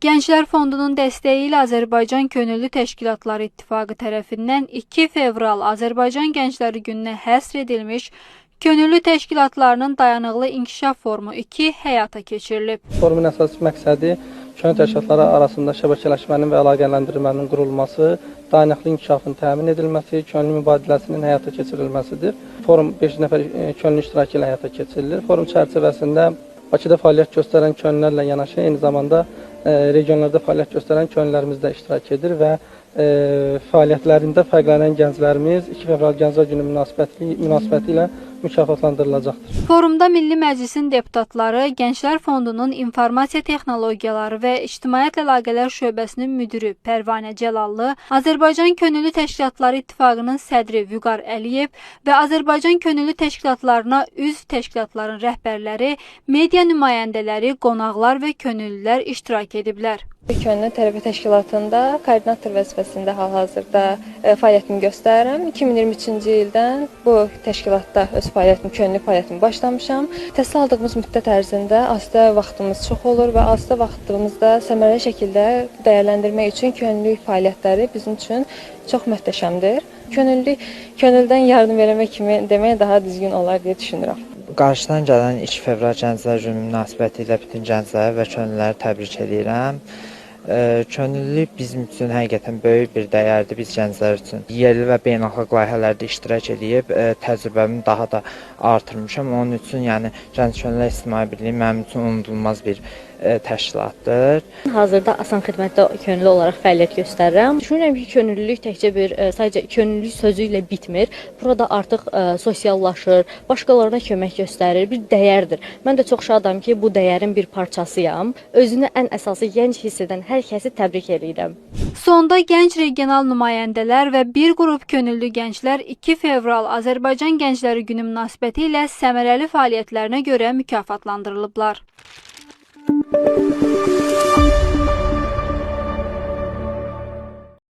Gənclər Fondunun dəstəyi ilə Azərbaycan Könüllü Təşkilatları İttifaqı tərəfindən 2 fevral Azərbaycan Gəncləri Gününə həsr edilmiş Könüllü Təşkilatlarının Dayanıqlı İnkişaf Forumu 2 həyata keçirilib. Forumun əsas məqsədi könüllü təşkilatları arasında şəbəkələşmənin və əlaqələndirmənin qurulması, dayanıqlı inkişafın təmin edilməsi, könüllü mübadiləsinin həyata keçirilməsidir. Forum 5 nəfər könüllü iştirakı ilə həyata keçirilir. Forum çərçivəsində Bakıda fəaliyyət göstərən könüllülərlə yanaşı, eyni zamanda regionlarda fəaliyyət göstərən könüllülərimiz də iştirak edir və fəaliyyətlərində fərqlənən gənclərimiz 2 fevral Gənclər Günü münasibəti ilə mükafatlandırılacaqdır. Forumda Milli Məclisin deputatları, Gənclər Fondunun İnformasiya Texnologiyaları və İctimaiyyətlə Əlaqələr Şöbəsinin müdiri Pərvanə Cəlallı, Azərbaycan Könüllü Təşkilatları İttifaqının sədri Vüqar Əliyev və Azərbaycan Könüllü Təşkilatlarına üzv təşkilatların rəhbərləri, media nümayəndələri, qonaqlar və könüllülər iştirak ediblər. Könüllü Tərbiyə Təşkilatında koordinator vəzifəsində hal-hazırda fəaliyyətimi göstərirəm. 2023-cü ildən bu təşkilatda öz könüllü fəaliyyətimi başlamışam. Təhsil aldığımız müddət ərzində asudə vaxtımız çox olur və asudə vaxtımızda səmərəli şəkildə dəyərləndirmək üçün könüllü fəaliyyətləri bizim üçün çox möhtəşəmdir. Könüldən yardım eləmək kimi demək daha düzgün olar deyə düşünürəm. Qarşıdan gələn 2 fevral Gənclər Günü münasibəti ilə bütün gəncləri və könüllüləri təbrik edirəm. Könüllülük bizim üçün həqiqətən böyük bir dəyərdir, biz gənclər üçün. Yerli və beynəlxalq layihələrdə iştirak edib təcrübəmi daha da artırmışam. Onun üçün Gənc Könüllülər İctimai Birliyi mənim üçün unudulmaz bir təşkilatdır. Hazırda Asan Xidmətdə könüllü olaraq fəaliyyət göstərirəm. Düşünürəm ki, könüllülük təkcə sadəcə könüllülük sözü ilə bitmir. Burada artıq sosiallaşır, başqalarına kömək göstərir, bir dəyərdir. Mən də çox şadam ki, bu dəyərin bir parçasıyam. Özünü ən əsası gənc hiss edən hər kəsi təbrik edirəm. Sonda gənc regional nümayəndələr və bir qrup könüllü gənclər 2 fevral Azərbaycan Gəncləri Günü münasibəti ilə səmərəli fəaliyyətlərinə görə mükafatlandırılıblar.